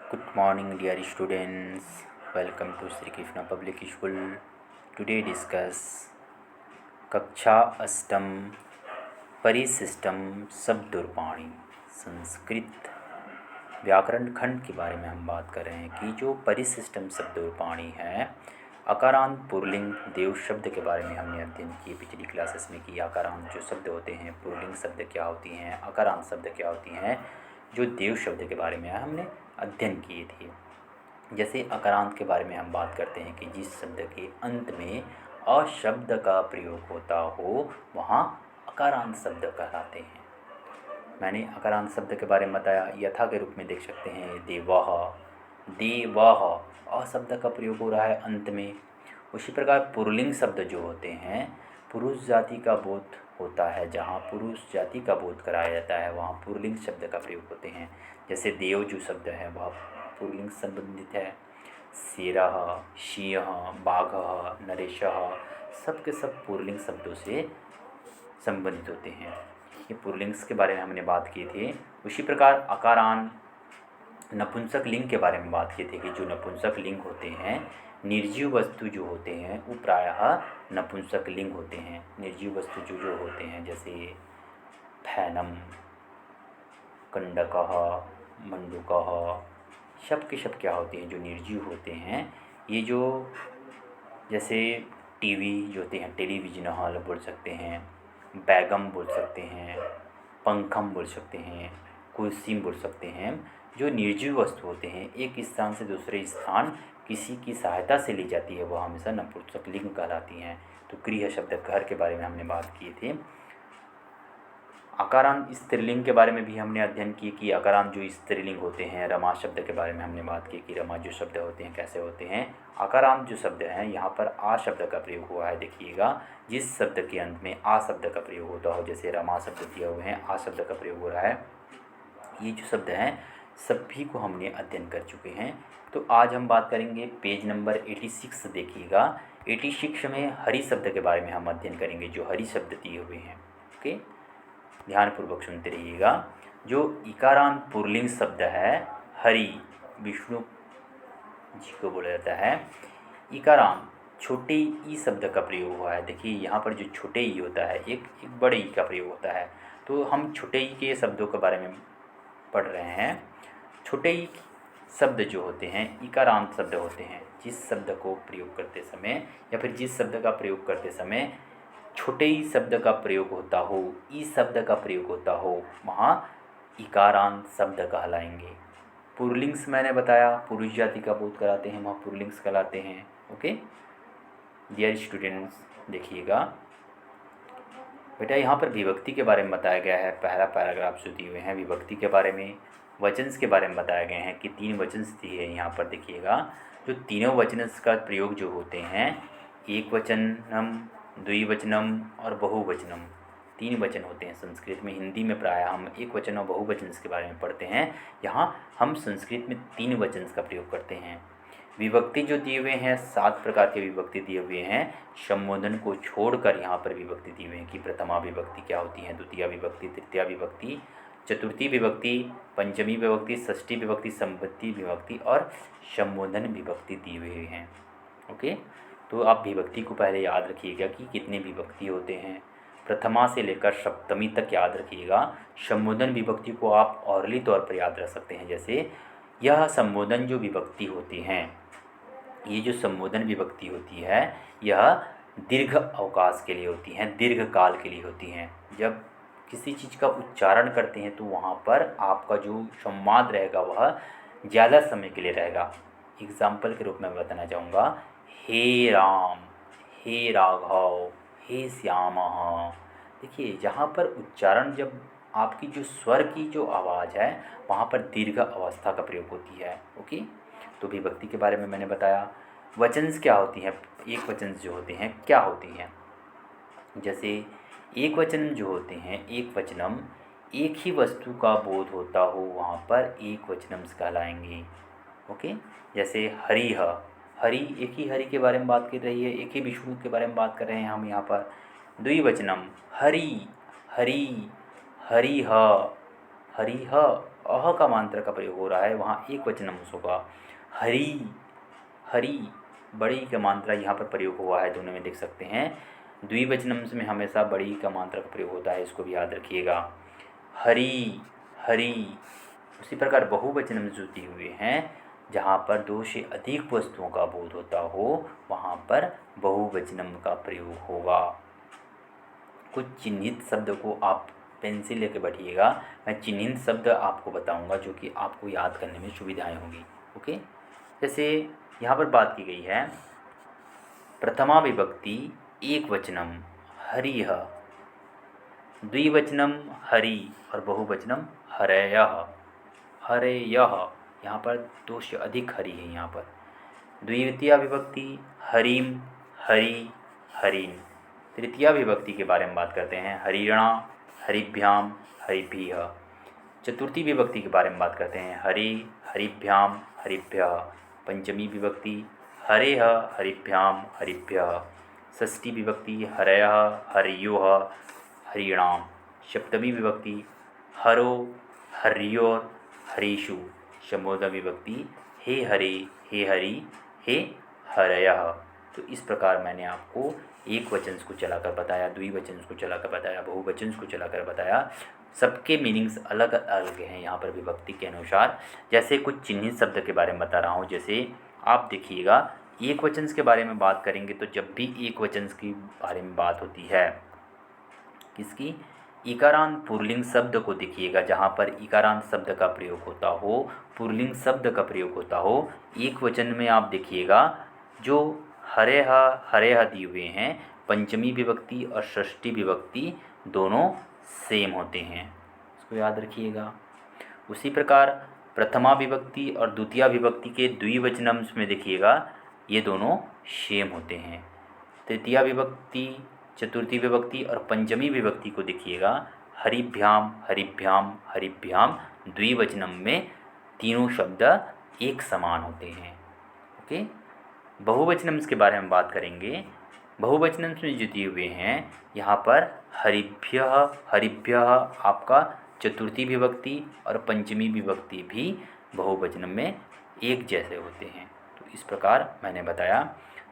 Good morning, dear students. Welcome to Sri Krishna Public School. Today discuss कक्षा अष्टम परिशिष्टम शब्दोर्पाणी संस्कृत व्याकरण खंड के बारे में हम बात कर रहे हैं कि जो परिशिष्टम शब्दोर्पाणी है, अकारांत पुल्लिंग देव शब्द के बारे में हमने अध्ययन किए पिछली क्लासेस में कि अकारांत जो शब्द होते हैं, पुल्लिंग शब्द क्या होती हैं, अकारांत शब्द क्या होती हैं, जो देव शब्द के बारे में हमने अध्ययन किए थे। जैसे अकारांत के बारे में हम बात करते हैं कि जिस शब्द के अंत में अ शब्द का प्रयोग होता हो वहाँ अकारांत शब्द कहलाते हैं। मैंने अकारांत शब्द के बारे में बताया, यथा के रूप में देख सकते हैं देवः, देवः अ शब्द का प्रयोग हो रहा है अंत में। उसी प्रकार पुल्लिंग शब्द जो होते हैं, पुरुष जाति का बोध होता है, जहाँ पुरुष जाति का बोध कराया जाता है वहाँ पुल्लिंग शब्द का प्रयोग होते हैं। जैसे देव जो शब्द है वह पुल्लिंग संबंधित है। शेरः, सिंहः, बाघः, नरेशः सब के सब पुल्लिंग शब्दों से संबंधित होते हैं। ये पुल्लिंग्स के बारे में हमने बात की थी। उसी प्रकार अकारांत नपुंसक लिंग के बारे में बात किए थे कि जो नपुंसक लिंग होते हैं, निर्जीव वस्तु जो होते हैं वो प्रायः नपुंसक लिंग होते हैं। निर्जीव वस्तु जो होते हैं जैसे फैनम, कंडकः, मंडूकः सब के सब क्या होते हैं, जो निर्जीव होते हैं। ये जो जैसे टीवी जो होते हैं, टेलीविजन हॉल बोल सकते हैं, बैगम बोल सकते हैं, पंखम बोल सकते हैं, कुर्सी बोल सकते हैं। जो निर्जीव वस्तु होते हैं, एक स्थान से दूसरे स्थान किसी की सहायता से ली जाती है, वह हमेशा नपुंसक लिंग कहलाती हैं। तो गृह शब्द घर के बारे में हमने बात किए थे। अकारांत स्त्रीलिंग के बारे में भी हमने अध्ययन किए कि अकारांत जो स्त्रीलिंग होते हैं, रमा शब्द के बारे में हमने बात की कि रमा जो शब्द होते हैं कैसे होते हैं। अकारांत जो शब्द हैं, यहाँ पर आ शब्द का प्रयोग हुआ है। देखिएगा, जिस शब्द के अंत में आ शब्द का प्रयोग होता हो, जैसे रमा शब्द दिया हुए हैं, आ शब्द का प्रयोग हो रहा है। ये जो शब्द हैं सभी को हमने अध्ययन कर चुके हैं। तो आज हम बात करेंगे पेज नंबर 86। देखिएगा, 86 में हरि शब्द के बारे में हम अध्ययन करेंगे, जो हरि शब्द दिए हुए हैं। ओके, ध्यानपूर्वक सुनते रहिएगा। जो इकारांत पुल्लिंग शब्द है हरि, विष्णु जी को बोला जाता है। इकारांत छोटे ई शब्द का प्रयोग हुआ है। देखिए यहाँ पर जो छोटे ई होता है, एक बड़े ई का प्रयोग होता है। तो हम छोटे ई के शब्दों के बारे में पढ़ रहे हैं। छोटे ई शब्द जो होते हैं इकारांत शब्द होते हैं। जिस शब्द को प्रयोग करते समय या फिर जिस शब्द का प्रयोग करते समय छोटे ई शब्द का प्रयोग होता हो, ई शब्द का प्रयोग होता हो, वहाँ इकारांत शब्द कहलाएंगे। पुल्लिंग्स मैंने बताया, पुरुष जाति का बोध कराते हैं, वहाँ पुल्लिंग्स कहलाते हैं। ओके डियर स्टूडेंट्स, देखिएगा बेटा, यहाँ पर विभक्ति के बारे में बताया गया है। पहला पैराग्राफ जो दिए हुए हैं विभक्ति के बारे में, वचन्स के बारे में बताया गए हैं कि 3 वचन्स दिए हैं यहाँ पर। देखिएगा, जो तीनों वचन्स का प्रयोग जो होते हैं, एक वचनम, द्विवचनम और बहुवचनम, 3 वचन होते हैं संस्कृत में। हिंदी में प्रायः हम एक वचन और बहुवचन के बारे में पढ़ते हैं, यहाँ हम संस्कृत में 3 वचन का प्रयोग करते हैं। विभक्ति जो दिए हुए हैं 7 प्रकार के विभक्ति दिए हुए हैं। संबोधन को छोड़कर यहाँ पर विभक्ति दिए हुए हैं कि प्रथमा विभक्ति क्या होती है, द्वितीय विभक्ति, तृतीय विभक्ति, चतुर्थी विभक्ति, पंचमी विभक्ति, षष्ठी विभक्ति, संपत्ति विभक्ति और संबोधन विभक्ति दिए हुए हैं। ओके, तो आप विभक्ति को पहले याद रखिएगा कि कितने विभक्ति होते हैं। प्रथमा से लेकर सप्तमी तक याद रखिएगा। संबोधन विभक्ति को आप औरली तौर पर याद रख सकते हैं। जैसे यह संबोधन जो विभक्ति होती हैं, ये जो संबोधन विभक्ति होती है, यह दीर्घ अवकाश के लिए होती हैं, दीर्घ काल के लिए होती हैं। जब किसी चीज़ का उच्चारण करते हैं तो वहाँ पर आपका जो संवाद रहेगा वह ज़्यादा समय के लिए रहेगा। एग्जाम्पल के रूप में बताना चाहूँगा, हे राम, हे राघव, हे श्यामः। देखिए, जहाँ पर उच्चारण, जब आपकी जो स्वर की जो आवाज़ है वहाँ पर दीर्घ अवस्था का प्रयोग होती है। ओके, तो विभक्ति के बारे में मैंने बताया। वचन्स क्या होती हैं, एक वचन जो होते हैं क्या होती हैं। जैसे एक वचन जो होते हैं, एक वचनम, एक ही वस्तु का बोध होता हो वहाँ पर एक वचनम कहलाएंगे। ओके, जैसे हरिह, हरि, एक ही हरि के बारे में बात कर रही है, एक ही विष्णु के बारे में बात कर रहे हैं हम यहाँ पर। द्विवचनम हरि, हरि, हरिह, हरिह अह का मात्रा का प्रयोग हो रहा है वहाँ एक वचन अंश होगा। हरी, हरी, बड़ी का मात्रा यहाँ पर प्रयोग हुआ है, दोनों में देख सकते हैं। द्विवचन अंश में हमेशा बड़ी का मात्रा का प्रयोग होता है, इसको भी याद रखिएगा। हरी, हरी। उसी प्रकार बहुवचन अंश जो दिए हुए हैं, जहाँ पर दो से अधिक वस्तुओं का बोध होता हो वहाँ पर बहुवचनम का प्रयोग होगा। कुछ चिन्हित शब्द को आप पेंसिल लेके बैठिएगा, मैं चिन्हित शब्द आपको बताऊंगा जो कि आपको याद करने में सुविधाएं होंगी। ओके, जैसे यहाँ पर बात की गई है प्रथमा विभक्ति एक वचनम हरिह, द्विवचनम हरि और बहुवचनम हरयः, हरेयः। यहाँ पर दो से अधिक हरि है। यहाँ पर द्वितीया विभक्ति हरिम, हरि, हरिन। तृतीया विभक्ति के बारे में बात करते हैं हरिणा, हरिभ्याम, हरिभिः। चतुर्थी विभक्ति के बारे में बात करते हैं हरि, हरिभ्याम, हरिभ्यः। पंचमी विभक्ति हरेः, हरिभ्याम, हरिभ्यः। षष्ठी विभक्ति हरयः, हर्योः, हरिणाम। सप्तमी विभक्ति हरो, हर्योर, हरीषु। संबोधन विभक्ति हे हरे, हे हरि, हे हरयः। तो इस प्रकार मैंने आपको एक वचन को चलाकर बताया, द्विवचन को चलाकर बताया, बहुवचन को चलाकर बताया। सबके मीनिंग्स अलग अलग हैं यहाँ पर विभक्ति के अनुसार। जैसे कुछ चिन्हित शब्द के बारे में बता रहा हूँ, जैसे आप देखिएगा एक वचन के बारे में बात करेंगे तो जब भी एक वचन के बारे में बात होती है किसकी, इकारांत पुल्लिंग शब्द को देखिएगा, जहाँ पर इकारांत शब्द का प्रयोग होता हो, पुल्लिंग शब्द का प्रयोग होता हो एक वचन में, आप देखिएगा जो हरेह, हरेह दिए हुए हैं, पंचमी विभक्ति और षष्ठी विभक्ति दोनों सेम होते हैं, इसको याद रखिएगा। उसी प्रकार प्रथमा विभक्ति और द्वितीया विभक्ति के द्विवचन अंश में देखिएगा ये दोनों सेम होते हैं। तृतीया विभक्ति, चतुर्थी विभक्ति और पंचमी विभक्ति को देखिएगा हरिभ्याम, हरिभ्याम, हरिभ्याम द्विवचनम में तीनों शब्द एक समान होते हैं। ओके, बहुवचनम के बारे में बात करेंगे। बहुवचनम में जो दिए हुए हैं यहाँ पर हरिभ्यः, हरिभ्यः आपका चतुर्थी विभक्ति और पंचमी विभक्ति भी बहुवचन में एक जैसे होते हैं। तो इस प्रकार मैंने बताया।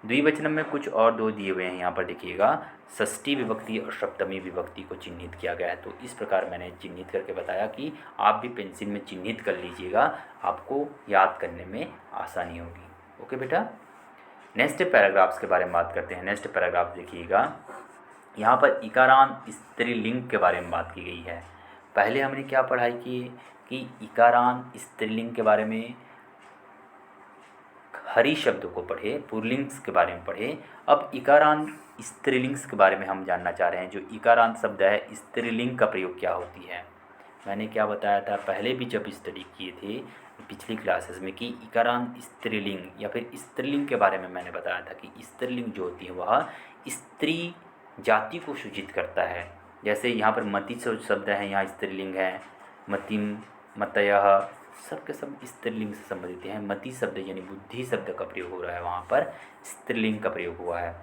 द्विवचन में कुछ और दो दिए हुए हैं, यहाँ पर देखिएगा षष्ठी विभक्ति और सप्तमी विभक्ति को चिन्हित किया गया है। तो इस प्रकार मैंने चिन्हित करके बताया कि आप भी पेंसिल में चिन्हित कर लीजिएगा, आपको याद करने में आसानी होगी। ओके बेटा, नेक्स्ट पैराग्राफ्स के बारे में बात करते हैं। नेक्स्ट पैराग्राफ देखिएगा, यहाँ पर इकारांत स्त्रीलिंग के बारे में बात की गई है। पहले हमने क्या पढ़ाई की कि इकारांत स्त्रीलिंग के बारे में हरि शब्द को पढ़े, पुल्लिंग्स के बारे में पढ़े। अब इकारांत स्त्रीलिंग्स के बारे में हम जानना चाह रहे हैं। जो इकारांत शब्द है स्त्रीलिंग का प्रयोग क्या होती है। मैंने क्या बताया था पहले भी जब स्टडी किए थे पिछली क्लासेस में कि इकारांत स्त्रीलिंग या फिर स्त्रीलिंग के बारे में मैंने बताया था कि स्त्रीलिंग जो होती है वह स्त्री जाति को सूचित करता है। जैसे यहाँ पर मति शब्द है, यहाँ स्त्रीलिंग है, मतिम, मतयः, सब के सब स्त्रीलिंग से संबंधित हैं। मति शब्द यानी बुद्धि शब्द का प्रयोग हो रहा है, वहाँ पर स्त्रीलिंग का प्रयोग हुआ है।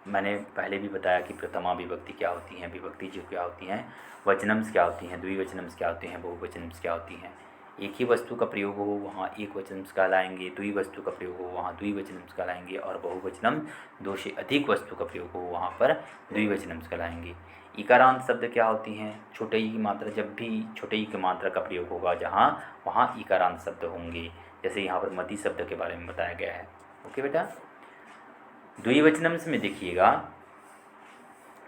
मैंने पहले भी बताया कि प्रथमा विभक्ति क्या होती हैं, विभक्ति जो क्या होती हैं, वचनम्स क्या होती हैं, द्विवचनम्स क्या होते हैं, बहुवचनम्स क्या होती हैं। एक ही वस्तु का प्रयोग हो वहाँ एक वचनम्स कहलाएंगे, द्विवस्तु का प्रयोग हो वहाँ द्विवचनम्स कहलाएंगे, और बहुवचनम दो से अधिक वस्तु का प्रयोग हो वहाँ पर द्विवचनम्स कहलाएंगे। इकारांत शब्द क्या होती हैं, छोटे ई की मात्रा, जब भी छोटे ई की मात्रा का प्रयोग होगा जहाँ वहाँ इकारांत शब्द होंगे। जैसे यहाँ पर मति शब्द के बारे में बताया गया है। ओके बेटा, द्विवचनम्स में देखिएगा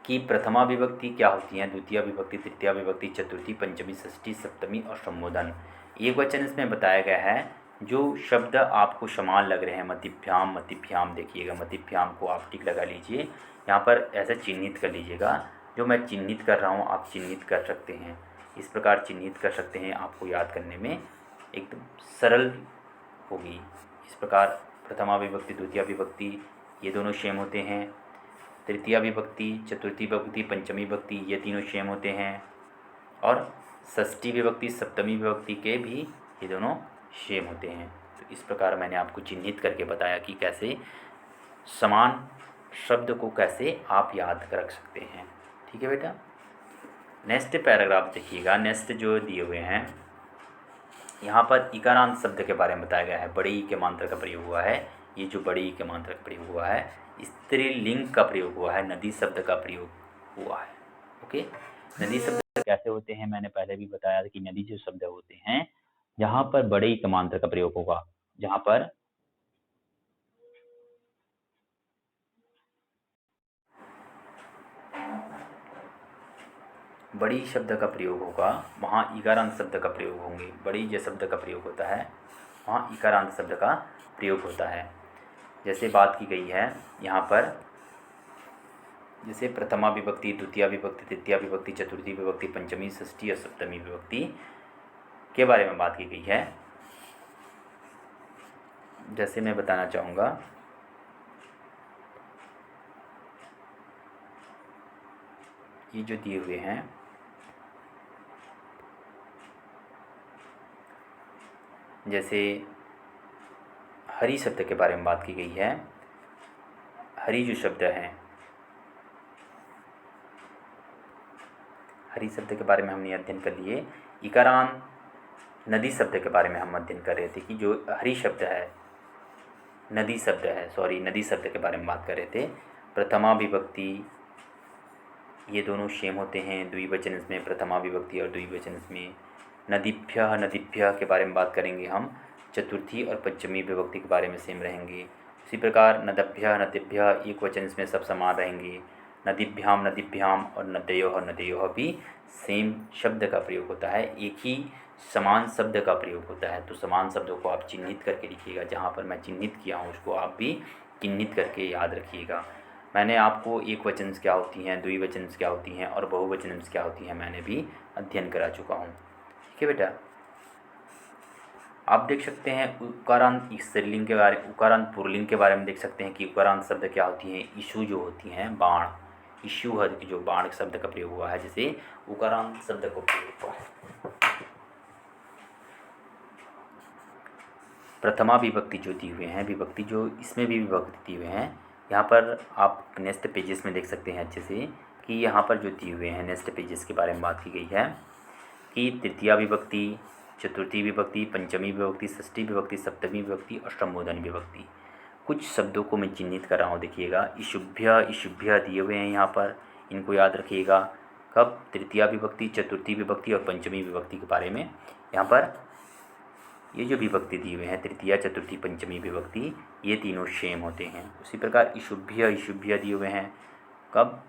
कि प्रथमा विभक्ति क्या होती है, द्वितीय विभक्ति, तृतीय विभक्ति, चतुर्थी, पंचमी, षष्ठी, सप्तमी और संबोधन। एक वचन इसमें बताया गया है। जो शब्द आपको समान लग रहे हैं, मतिभ्याम, मतिभ्याम देखिएगा, मतिभ्याम को आप टिक लगा लीजिए, यहाँ पर ऐसे चिन्हित कर लीजिएगा। जो मैं चिन्हित कर रहा हूँ आप चिन्हित कर सकते हैं, इस प्रकार चिन्हित कर सकते हैं, आपको याद करने में एकदम सरल होगी। इस प्रकार प्रथमा विभक्ति, द्वितीय विभक्ति ये दोनों सेम होते हैं, तृतीय विभक्ति, चतुर्थी विभक्ति, पंचमी विभक्ति ये तीनों सेम होते हैं, और षष्ठी विभक्ति, सप्तमी विभक्ति के भी ये दोनों सेम होते हैं। तो इस प्रकार मैंने आपको चिन्हित करके बताया कि कैसे समान शब्द को कैसे आप याद रख सकते हैं। ठीक है बेटा, नेक्स्ट पैराग्राफ देखिएगा। नेक्स्ट जो दिए हुए हैं यहाँ पर इकारांत शब्द के बारे में बताया गया है। बड़े ई के मांत्र का प्रयोग हुआ है। ये जो बड़े ई के मांत्र का प्रयोग हुआ है, स्त्रीलिंग का प्रयोग हुआ है, नदी शब्द का प्रयोग हुआ है। ओके, नदी शब्द कैसे होते हैं, मैंने पहले भी बताया था कि नदी जो शब्द होते हैं जहाँ पर बड़े ई के मांत्र का प्रयोग होगा, जहाँ पर बड़ी शब्द का प्रयोग होगा वहाँ इकारांत शब्द का प्रयोग होंगे। बड़ी जो शब्द का प्रयोग होता है वहाँ इकारांत शब्द का प्रयोग होता है। जैसे बात की गई है यहाँ पर, जैसे प्रथमा विभक्ति, द्वितीय विभक्ति, तृतीया विभक्ति, चतुर्थी विभक्ति, पंचमी, षष्ठी और सप्तमी विभक्ति के बारे में बात की गई है। जैसे मैं बताना चाहूँगा, ये जो दिए हुए हैं, जैसे हरि शब्द के बारे में बात की गई है। हरि जो शब्द है, हरि शब्द के बारे में हमने अध्ययन कर लिए। इकारांत नदी शब्द के बारे में हम अध्ययन कर रहे थे कि जो हरि शब्द है, नदी शब्द है, नदी शब्द के बारे में बात कर रहे थे। प्रथमा विभक्ति, ये दोनों सेम होते हैं द्विवचन में, प्रथमा विभक्ति और द्विवचन में। नदीभ्यः, नदीभ्यः के बारे में बात करेंगे हम। चतुर्थी और पंचमी विभक्ति के बारे में सेम रहेंगे। इसी प्रकार नदभ्यः, नदीभ्यः एक वचन में सब समान रहेंगे। नदीभ्याम, नदीभ्याम और नद्योः, नद्योः भी सेम शब्द का प्रयोग होता है, एक ही समान शब्द का प्रयोग होता है। तो समान शब्दों को आप चिन्हित करके लिखिएगा। जहाँ पर मैं चिन्हित किया हूँ उसको आप भी चिन्हित करके याद रखिएगा। मैंने आपको एक वचन क्या होती हैं, द्विवचन क्या होती हैं और बहुवचन क्या होती हैं मैंने भी अध्ययन करा चुका हूँ। ठीक है बेटा, आप देख सकते हैं उकारांत स्त्रीलिंग के बारे, उकारांत पुल्लिंग के बारे में देख सकते हैं कि उकारांत शब्द क्या होती हैं। इशु जो होती हैं, बाण, इशु है कि जो बाण शब्द का प्रयोग हुआ है, जैसे उकारांत शब्द को प्रयोग हुआ है। प्रथमा विभक्ति जो दिए हुए हैं, विभक्ति जो इसमें भी विभक्ति दिए हुए हैं, यहाँ पर आप नेक्स्ट पेजेस में देख सकते हैं अच्छे से कि यहाँ पर जो दिए हुए हैं नेक्स्ट पेजेस के बारे में बात की गई है कि तृतीया विभक्ति, चतुर्थी विभक्ति, पंचमी विभक्ति, षष्ठी विभक्ति, सप्तमी विभक्ति और संबोधन विभक्ति। कुछ शब्दों को मैं चिन्हित कर रहा हूँ, देखिएगा। इशुभ्य, इशुभ्य दिए हुए हैं यहाँ पर, इनको याद रखिएगा। कब? तृतीया विभक्ति, चतुर्थी विभक्ति और पंचमी विभक्ति के बारे में। यहाँ पर ये जो विभक्ति दिए हुए हैं, तृतीया, चतुर्थी, पंचमी विभक्ति, ये तीनों सेम होते हैं। उसी प्रकार इशुभ्य, इशुभ्य दिए हुए हैं। कब?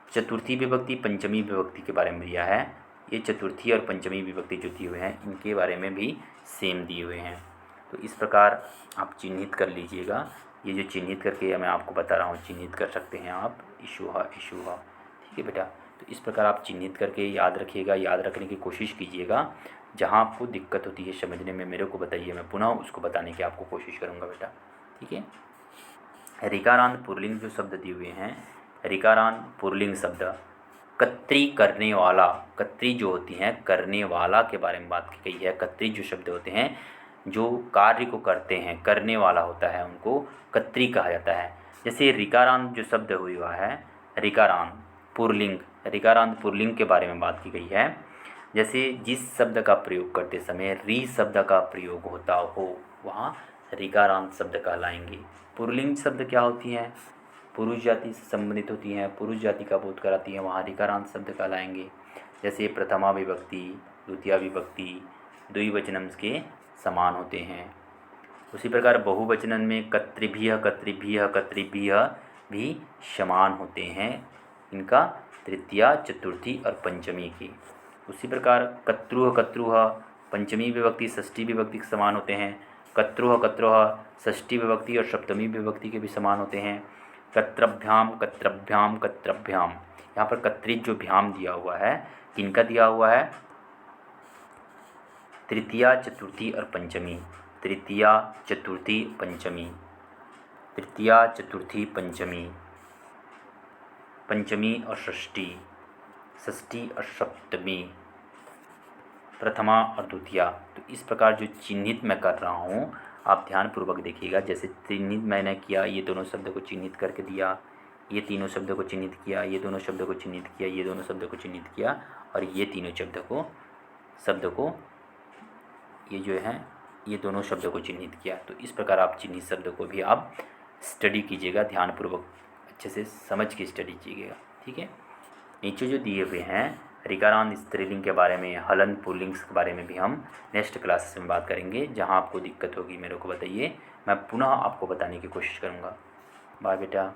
चतुर्थी विभक्ति, पंचमी विभक्ति के बारे में दिया है। ये चतुर्थी और पंचमी विभक्ति जो दिए हुए हैं इनके बारे में भी सेम दिए हुए हैं। तो इस प्रकार आप चिन्हित कर लीजिएगा। ये जो चिन्हित करके मैं आपको बता रहा हूँ, चिन्हित कर सकते हैं आप, इशुहा, इशुहा। ठीक है बेटा, तो इस प्रकार आप चिन्हित करके याद रखिएगा, याद रखने की कोशिश कीजिएगा। जहाँ आपको दिक्कत होती है समझने में मेरे को बताइए, मैं पुनः उसको बताने की आपको कोशिश करूँगा बेटा। ठीक है, ऋकारांत पुल्लिंग जो शब्द दिए हुए हैं, ऋकारांत पुल्लिंग शब्द कत्री, करने वाला, कत्री जो होती हैं करने वाला के बारे में बात की गई है। कत्री जो शब्द होते हैं जो कार्य को करते हैं, करने वाला होता है, उनको कत्री कहा जाता है। जैसे ऋकारांत जो शब्द हुआ है, ऋकारांत पुल्लिंग, ऋकारांत पुल्लिंग के बारे में बात की गई है। जैसे जिस शब्द का प्रयोग करते समय री शब्द का प्रयोग होता हो वहाँ ऋकारांत शब्द कहलाएंगे। पुल्लिंग शब्द क्या होती हैं? पुरुष जाति से संबंधित होती हैं, पुरुष जाति का बोध कराती हैं, वहाँ ऋकारांत शब्द कहलाएंगे। जैसे प्रथमा विभक्ति, द्वितीया विभक्ति द्विवचनम के समान होते हैं। उसी प्रकार बहुवचन में कर्तृभ्यः, कर्तृभ्यः, कर्तृभ्यः भी समान होते हैं, इनका तृतीया, चतुर्थी और पंचमी की। उसी प्रकार कत्रुः, कत्रुः पंचमी विभक्ति, षष्ठी विभक्ति के समान होते हैं। कत्रुः, कत्रुः षष्ठी विभक्ति और सप्तमी विभक्ति के भी समान होते हैं। कत्रभ्याम, कत्रभ्याम, कत्रभ्याम, यहाँ पर कत्रित जो भ्याम दिया हुआ है किनका दिया हुआ है? तृतीया, चतुर्थी और पंचमी, तृतीया, चतुर्थी, पंचमी, तृतीया, चतुर्थी, पंचमी, पंचमी और षष्ठी, षष्ठी और सप्तमी, प्रथमा और द्वितीया। तो इस प्रकार जो चिन्हित मैं कर रहा हूँ आप ध्यानपूर्वक देखिएगा। जैसे चिन्हित मैंने किया, ये दोनों शब्द को चिन्हित करके दिया, ये तीनों शब्द को चिन्हित किया, ये दोनों शब्द को चिन्हित किया, ये दोनों शब्द को चिन्हित किया और ये तीनों शब्द को ये जो है ये दोनों शब्दों को चिन्हित किया। तो इस प्रकार आप चिन्हित शब्द को भी आप स्टडी कीजिएगा, ध्यानपूर्वक अच्छे से समझ के स्टडी कीजिएगा, ठीक है। नीचे जो दिए हुए हैं ऋकारांत स्त्रीलिंग के बारे में, हलंत पुल्लिंग के बारे में भी हम नेक्स्ट क्लासेस में बात करेंगे। जहाँ आपको दिक्कत होगी मेरे को बताइए, मैं पुनः आपको बताने की कोशिश करूँगा। बाय बेटा।